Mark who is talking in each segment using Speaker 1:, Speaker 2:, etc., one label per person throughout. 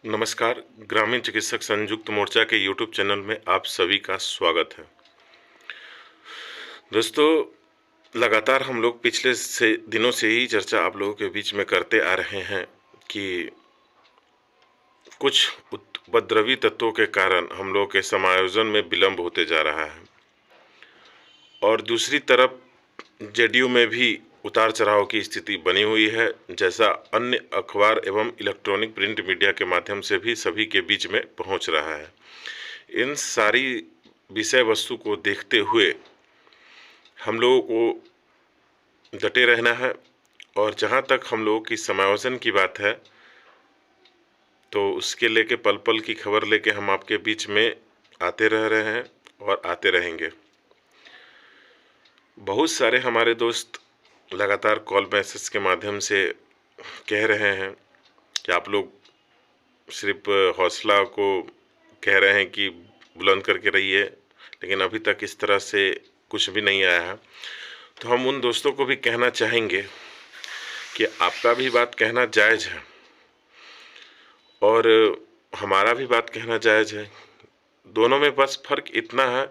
Speaker 1: नमस्कार। ग्रामीण चिकित्सक संयुक्त मोर्चा के यूट्यूब चैनल में आप सभी का स्वागत है। दोस्तों, लगातार हम लोग पिछले से दिनों से ही चर्चा आप लोगों के बीच में करते आ रहे हैं कि कुछ उपद्रवी तत्वों के कारण हम लोगों के समायोजन में विलंब होते जा रहा है और दूसरी तरफ जेडीयू में भी उतार चढ़ाव की स्थिति बनी हुई है, जैसा अन्य अखबार एवं इलेक्ट्रॉनिक प्रिंट मीडिया के माध्यम से भी सभी के बीच में पहुंच रहा है। इन सारी विषय वस्तु को देखते हुए हम लोगों को डटे रहना है और जहां तक हम लोगों की समायोजन की बात है तो उसके लेके पल पल की खबर लेके हम आपके बीच में आते रह रहे हैं और आते रहेंगे। बहुत सारे हमारे दोस्त लगातार कॉल मैसेज के माध्यम से कह रहे हैं कि आप लोग सिर्फ हौसला को कह रहे हैं कि बुलंद करके रहिए, लेकिन अभी तक इस तरह से कुछ भी नहीं आया है। तो हम उन दोस्तों को भी कहना चाहेंगे कि आपका भी बात कहना जायज़ है और हमारा भी बात कहना जायज़ है। दोनों में बस फ़र्क इतना है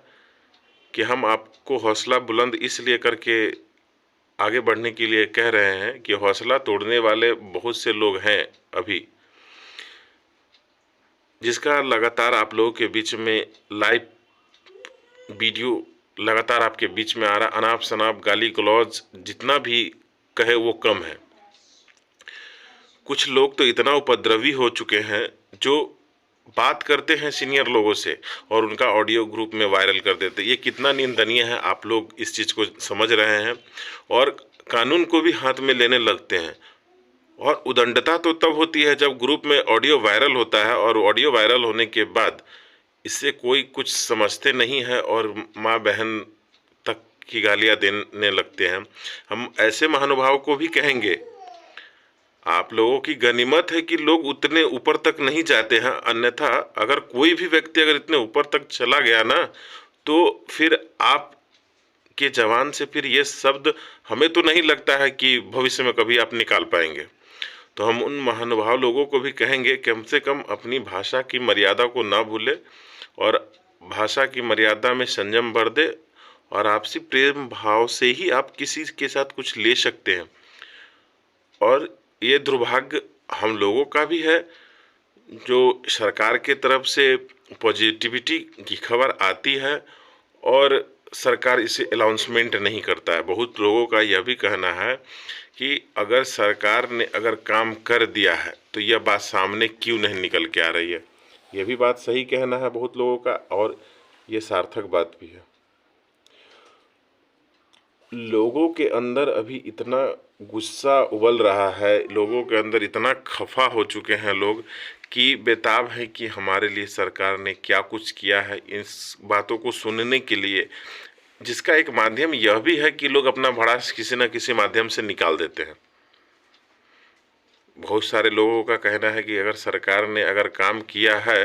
Speaker 1: कि हम आपको हौसला बुलंद इसलिए करके आगे बढ़ने के लिए कह रहे हैं कि हौसला तोड़ने वाले बहुत से लोग हैं अभी, जिसका लगातार आप लोगों के बीच में लाइव वीडियो लगातार आपके बीच में आ रहा। अनाप शनाप गाली गलौज जितना भी कहे वो कम है। कुछ लोग तो इतना उपद्रवी हो चुके हैं जो बात करते हैं सीनियर लोगों से और उनका ऑडियो ग्रुप में वायरल कर देते हैं। ये कितना निंदनीय है, आप लोग इस चीज़ को समझ रहे हैं और कानून को भी हाथ में लेने लगते हैं। और उदंडता तो तब होती है जब ग्रुप में ऑडियो वायरल होता है और ऑडियो वायरल होने के बाद इससे कोई कुछ समझते नहीं है और माँ बहन तक की गालियाँ देने लगते हैं। हम ऐसे महानुभाव को भी कहेंगे, आप लोगों की गनीमत है कि लोग उतने ऊपर तक नहीं जाते हैं, अन्यथा अगर कोई भी व्यक्ति अगर इतने ऊपर तक चला गया ना तो फिर आप के जवान से फिर ये शब्द हमें तो नहीं लगता है कि भविष्य में कभी आप निकाल पाएंगे। तो हम उन महानुभाव लोगों को भी कहेंगे कि कम से कम अपनी भाषा की मर्यादा को ना भूले और भाषा की मर्यादा में संयम बरते और आपसी प्रेम भाव से ही आप किसी के साथ कुछ ले सकते हैं। और ये दुर्भाग्य हम लोगों का भी है जो सरकार के तरफ से पॉजिटिविटी की खबर आती है और सरकार इसे अनाउंसमेंट नहीं करता है। बहुत लोगों का यह भी कहना है कि अगर सरकार ने अगर काम कर दिया है तो यह बात सामने क्यों नहीं निकल के आ रही है। यह भी बात सही कहना है बहुत लोगों का और ये सार्थक बात भी है। लोगों के अंदर अभी इतना गुस्सा उबल रहा है, लोगों के अंदर इतना खफा हो चुके हैं लोग कि बेताब है कि हमारे लिए सरकार ने क्या कुछ किया है। इस बातों को सुनने के लिए जिसका एक माध्यम यह भी है कि लोग अपना भड़ास किसी न किसी माध्यम से निकाल देते हैं। बहुत सारे लोगों का कहना है कि अगर सरकार ने अगर काम किया है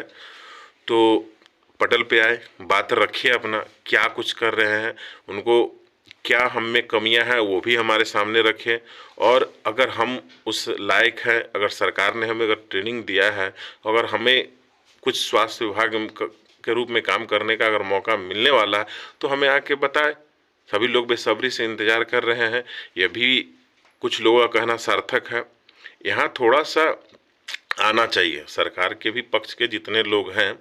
Speaker 1: तो पटल पे आए, बात रखिए अपना क्या कुछ कर रहे हैं, उनको क्या हम में कमियां हैं वो भी हमारे सामने रखें। और अगर हम उस लायक हैं, अगर सरकार ने हमें अगर ट्रेनिंग दिया है, अगर हमें कुछ स्वास्थ्य विभाग के रूप में काम करने का अगर मौका मिलने वाला है तो हमें आके बताए। सभी लोग बेसब्री से इंतज़ार कर रहे हैं। यह भी कुछ लोगों का कहना सार्थक है। यहाँ थोड़ा सा आना चाहिए, सरकार के भी पक्ष के जितने लोग हैं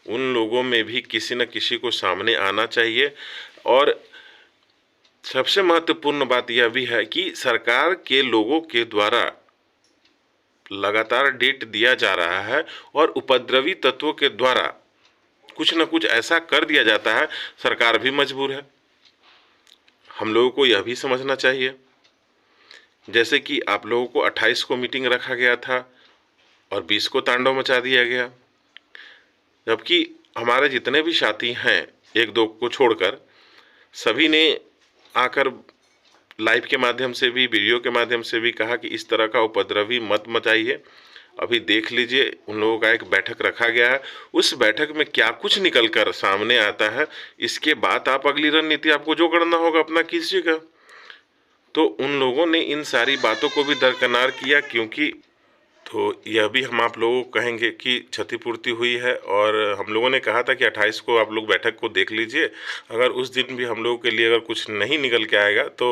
Speaker 1: उन लोगों में भी किसी न किसी को सामने आना चाहिए। और सबसे महत्वपूर्ण बात यह भी है कि सरकार के लोगों के द्वारा लगातार डेट दिया जा रहा है और उपद्रवी तत्वों के द्वारा कुछ न कुछ ऐसा कर दिया जाता है, सरकार भी मजबूर है। हम लोगों को यह भी समझना चाहिए, जैसे कि आप लोगों को 28 को मीटिंग रखा गया था और 20 को तांडव मचा दिया गया, जबकि हमारे जितने भी साथी हैं एक दो को छोड़कर सभी ने आकर लाइव के माध्यम से भी वीडियो के माध्यम से भी कहा कि इस तरह का उपद्रवी मत मचाइए। अभी देख लीजिए उन लोगों का एक बैठक रखा गया है, उस बैठक में क्या कुछ निकल कर सामने आता है, इसके बाद आप अगली रणनीति आपको जो करना होगा अपना कीजिएगा। तो उन लोगों ने इन सारी बातों को भी दरकिनार किया, क्योंकि तो यह भी हम आप लोगों को कहेंगे कि क्षतिपूर्ति हुई है, और हम लोगों ने कहा था कि 28 को आप लोग बैठक को देख लीजिए। अगर उस दिन भी हम लोगों के लिए अगर कुछ नहीं निकल के आएगा तो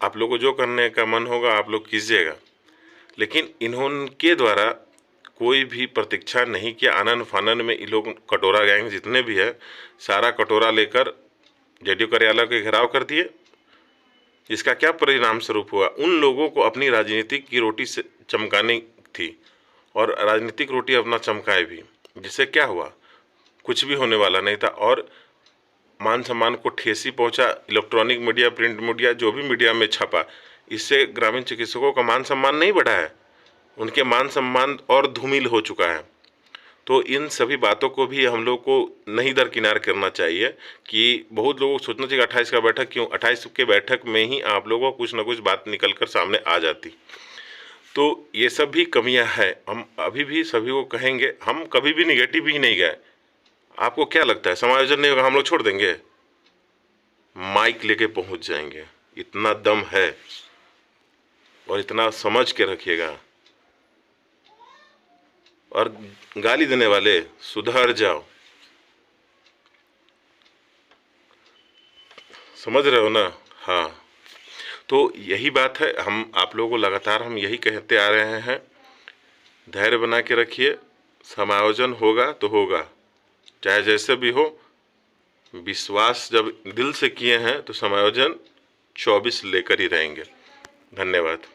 Speaker 1: आप लोगों को जो करने का मन होगा आप लोग कीजिएगा। लेकिन इन्होंने द्वारा कोई भी प्रतीक्षा नहीं किया। आनन फानन में ये लोग कटोरा गैंग जितने भी है सारा कटोरा लेकर जेडीयू कार्यालय के घेराव कर दिए। इसका क्या परिणाम स्वरूप हुआ? उन लोगों को अपनी राजनीतिक की रोटी से चमकानी थी और राजनीतिक रोटी अपना चमकाए भी, जिससे क्या हुआ? कुछ भी होने वाला नहीं था और मान सम्मान को ठेस ही पहुंचा। इलेक्ट्रॉनिक मीडिया, प्रिंट मीडिया, जो भी मीडिया में छपा, इससे ग्रामीण चिकित्सकों का मान सम्मान नहीं बढ़ा है, उनके मान सम्मान और धूमिल हो चुका है। तो इन सभी बातों को भी हम लोग को नहीं दरकिनार करना चाहिए कि बहुत लोगों को सोचना चाहिए 28 का बैठक क्यों, 28 के बैठक में ही आप लोगों को कुछ ना कुछ बात निकल कर सामने आ जाती। तो ये सब भी कमियां हैं। हम अभी भी सभी को कहेंगे, हम कभी भी निगेटिव ही नहीं गए। आपको क्या लगता है समायोजन नहीं होगा हम लोग छोड़ देंगे? माइक लेके पहुंच जाएंगे, इतना दम है। और इतना समझ के रखिएगा। और गाली देने वाले सुधर जाओ, समझ रहे हो ना? हाँ, तो यही बात है। हम आप लोगों को लगातार हम यही कहते आ रहे हैं, धैर्य बना के रखिए। समायोजन होगा तो होगा, चाहे जैसे भी हो। विश्वास जब दिल से किए हैं तो समायोजन 24 लेकर ही रहेंगे। धन्यवाद।